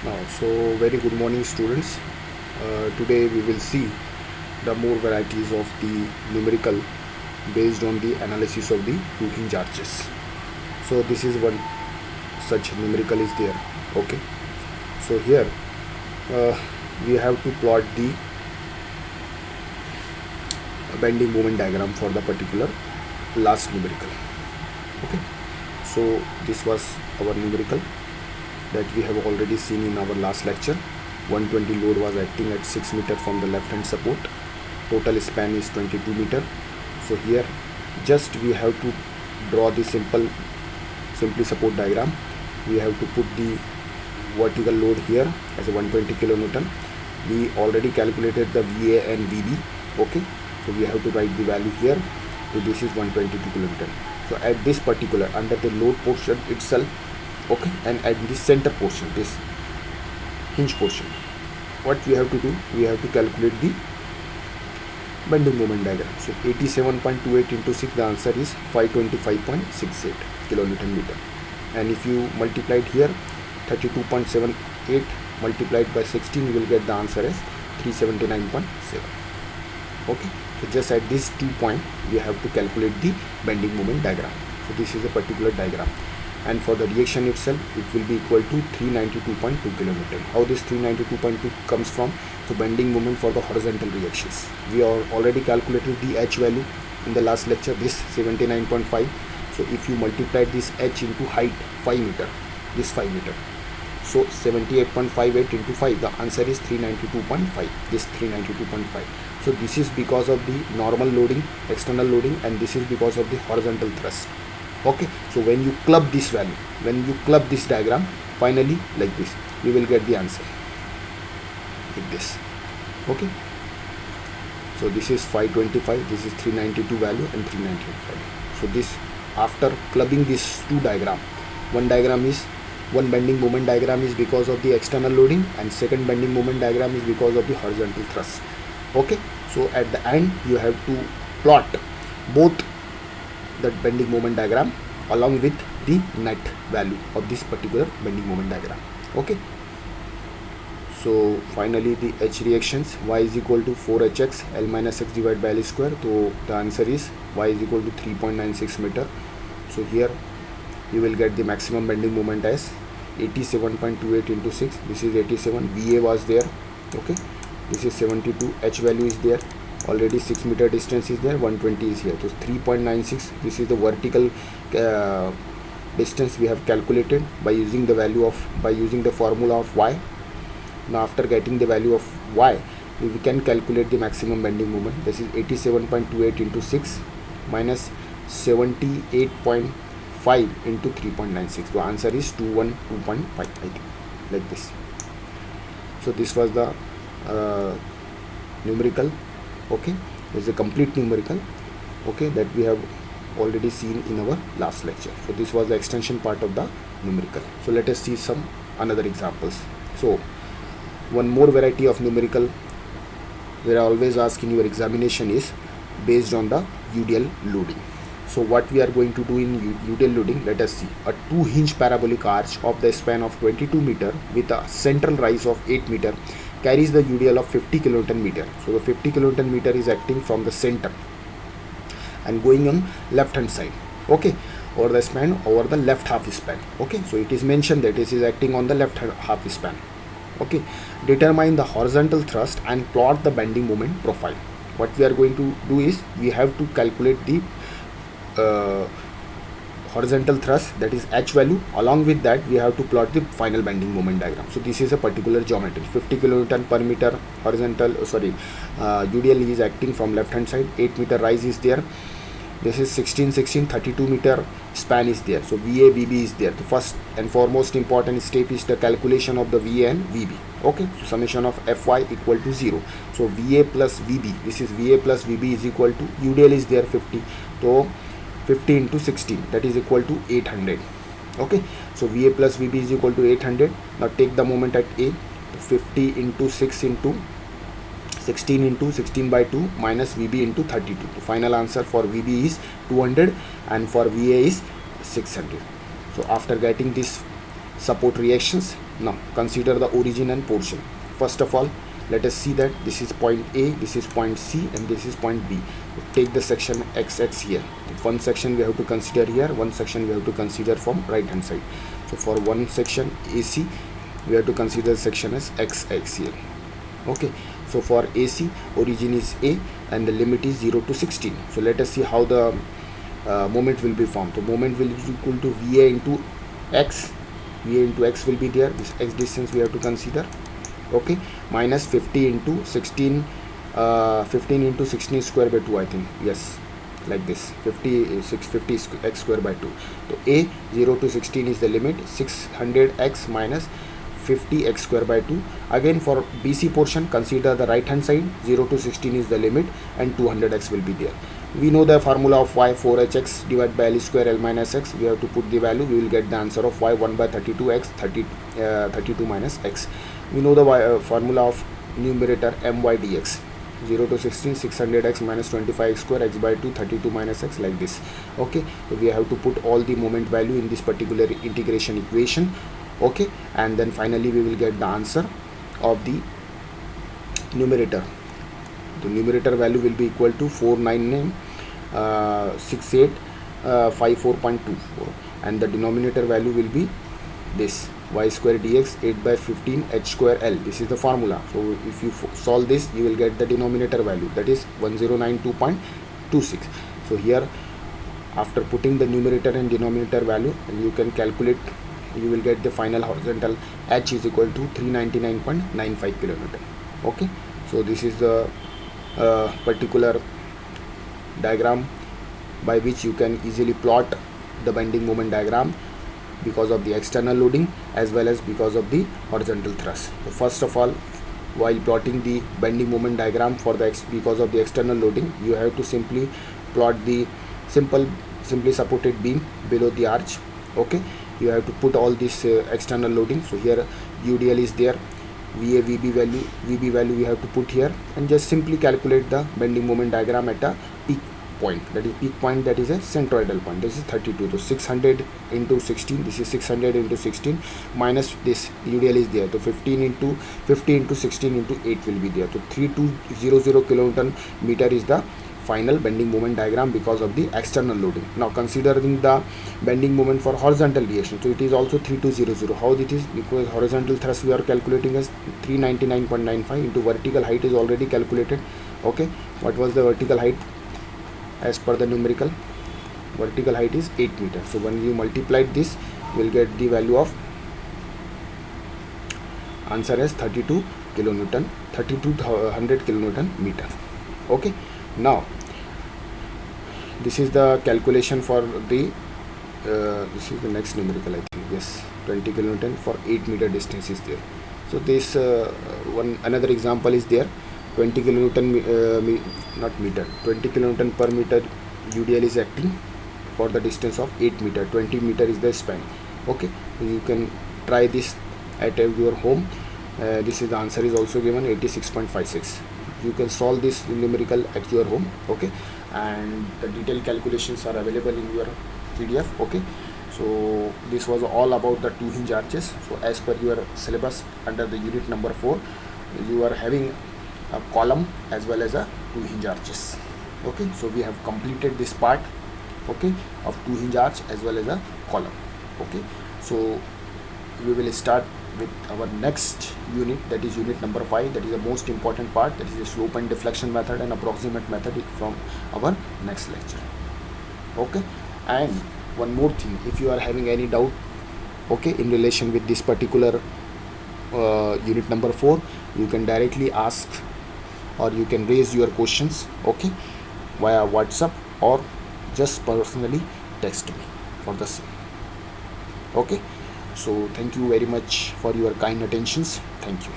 So very good morning, students. Today we will see the more varieties of the numerical based on the analysis of the 2 hinge arches. So this is one such numerical is there. Okay. So here uh, we have to plot the bending moment diagram for the particular last numerical. Okay. So this was our numerical that we have already seen in our last lecture. 120 load was acting at 6 meter from the left hand support. Total span is 22 meter. So here just we have to draw the simply support diagram. We have to put the vertical load here as a 120 kilonewton. We already calculated the VA and VB. Okay, so we have to write the value here. So this is 122 kilonewton. So at this particular under the load portion itself, okay, and at the center portion, this hinge portion, what we have to do, we have to calculate the bending moment diagram. So 87.28 into 6, the answer is 525.68 kilonewton meter. And if you multiply it here, 32.78 multiplied by 16, you will get the answer as 379.7. Okay, so just at this 2 point we have to calculate the bending moment diagram. So this is a particular diagram, and for the reaction itself it will be equal to 392.2 kilonewton. How this 392.2 comes from? So bending moment for the horizontal reactions, we are already calculated the H value in the last lecture, this 79.5. so if you multiply this H into height 5 meter, this 5 meter, so 78.58 into 5, the answer is 392.5, this 392.5. so this is because of the normal loading, external loading, and this is because of the horizontal thrust. Okay, so when you club this value, when you club this diagram, finally like this, you will get the answer like this. Okay, so this is 525, this is 392 value and 398 value. So this, after clubbing these two diagram, one bending moment diagram is because of the external loading, and second bending moment diagram is because of the horizontal thrust. Okay, so at the end you have to plot both the bending moment diagram along with the net value of this particular bending moment diagram. Okay, so finally the H reactions, y is equal to 4hx L minus x divided by L square. So the answer is y is equal to 3.96 meter. So here you will get the maximum bending moment as 87.28 into 6, this is 87, VA was there. Okay, this is 72, H value is there already, 6 meter distance is there, 120 is here. So 3.96, this is the vertical distance we have calculated by using the value of, by using the formula of y. Now after getting the value of y, we can calculate the maximum bending moment. This is 87.28 into 6 minus 78.5 into 3.96. the answer is 212.5, I think, like this. So this was the numerical. Okay, this is a complete numerical, okay, that we have already seen in our last lecture. So this was the extension part of the numerical. So let us see some another examples. So one more variety of numerical where I always ask in your examination is based on the UDL loading. So what we are going to do in UDL loading, let us see. A 2-hinge parabolic arch of the span of 22 meter with a central rise of 8 meter carries the UDL of 50 kilonewton meter. So the 50 kilonewton meter is acting from the center and going on left hand side, okay, over the span, over the left half span. Okay, so it is mentioned that it is acting on the left half span. Okay, determine the horizontal thrust and plot the bending moment profile. What we are going to do is we have to calculate the horizontal thrust, that is H value. Along with that we have to plot the final bending moment diagram. So this is a particular geometry, 50 kilonewton per meter horizontal, UDL is acting from left hand side, 8 meter rise is there. This is 16 32 meter span is there. So VA VB is there. The first and foremost important step is the calculation of the VA and VB. Okay, so summation of Fy equal to 0. So VA plus VB, this is VA plus VB is equal to, UDL is there 50, so 50 into 16, that is equal to 800. Okay, so VA plus VB is equal to 800. Now take the moment at A, 50 into 6 into 16 into 16 by 2 minus VB into 32. The final answer for VB is 200 and for VA is 600. So after getting this support reactions. Now consider the origin and portion. First of all, let us see that this is point A, this is point C, and this is point B. Take the section XX here. One section we have to consider here, one section we have to consider from right hand side. So for one section AC, we have to consider the section as XX here. Okay, so for AC, origin is A and the limit is 0 to 16. So let us see how the moment will be formed. So moment will be equal to VA into X. VA into X will be there. This X distance we have to consider. Okay, minus 50 into 16, 15 into 16 square by 2, I think. Yes, like this. 650 x square by 2. So A 0 to 16 is the limit. 600x minus 50x square by 2. Again for BC portion, consider the right hand side. 0 to 16 is the limit and 200x will be there. We know the formula of y 4hx divided by L square L minus x. We have to put the value. We will get the answer of y 1 by 32x 32 minus x. We know the formula of numerator my dx. 0 to 16 600x minus 25x square x by 2 32 minus x, like this. Okay, so we have to put all the moment value in this particular integration equation. Okay, and then finally we will get the answer of the numerator. The numerator value will be equal to 4996854.24, and the denominator value will be this y square dx 8 by 15 h square L. This is the formula. So if you solve this, you will get the denominator value, that is 1092.26. So here, after putting the numerator and denominator value, and you can calculate, you will get the final horizontal h is equal to 399.95 kilonewton. Okay, so this is the particular diagram by which you can easily plot the bending moment diagram because of the external loading as well as because of the horizontal thrust. So first of all, while plotting the bending moment diagram for the because of the external loading, you have to simply plot the simply supported beam below the arch. Okay, you have to put all this external loading. So here UDL is there, VA VB value we have to put here, and just simply calculate the bending moment diagram at a peak point, that is peak point, that is a centroidal point. This is 32, so 600 into 16, this is 600 into 16 minus this UDL is there, so 50 into 16 into 8 will be there. So 3200 kilonewton meter is the final bending moment diagram because of the external loading. Now considering the bending moment for horizontal reaction, so it is also 3200. How it is? Because horizontal thrust we are calculating as 399.95 into vertical height is already calculated. Okay, what was the vertical height as per the numerical? Vertical height is 8 meters. So when you multiply this, you will get the value of answer as 32 kilonewton, 3200 kilonewton meter. Okay, now this is the calculation for the this is the next numerical, I think. Yes, 20 kilonewton for 8 meter distance is there. So this another example is there. 20 kilonewton not meter, 20 kilonewton per meter UDL is acting for the distance of 8 meter. 20 meter is the span. Okay, you can try this at your home. This is the answer is also given 86.56. You can solve this numerical at your home. Okay, and the detailed calculations are available in your PDF. Okay, so this was all about the 2 hinge arches. So as per your syllabus under the unit number 4, you are having a column as well as a 2 hinge arches. Okay, so we have completed this part, okay, of 2 hinge arch as well as a column. Okay, so we will start with our next unit, that is unit number 5. That is the most important part, that is the slope and deflection method and approximate method from our next lecture. Okay, and one more thing, if you are having any doubt, okay, in relation with this particular unit number 4, you can directly ask or you can raise your questions, okay, via WhatsApp or just personally text me for the same. Okay, so thank you very much for your kind attentions. Thank you.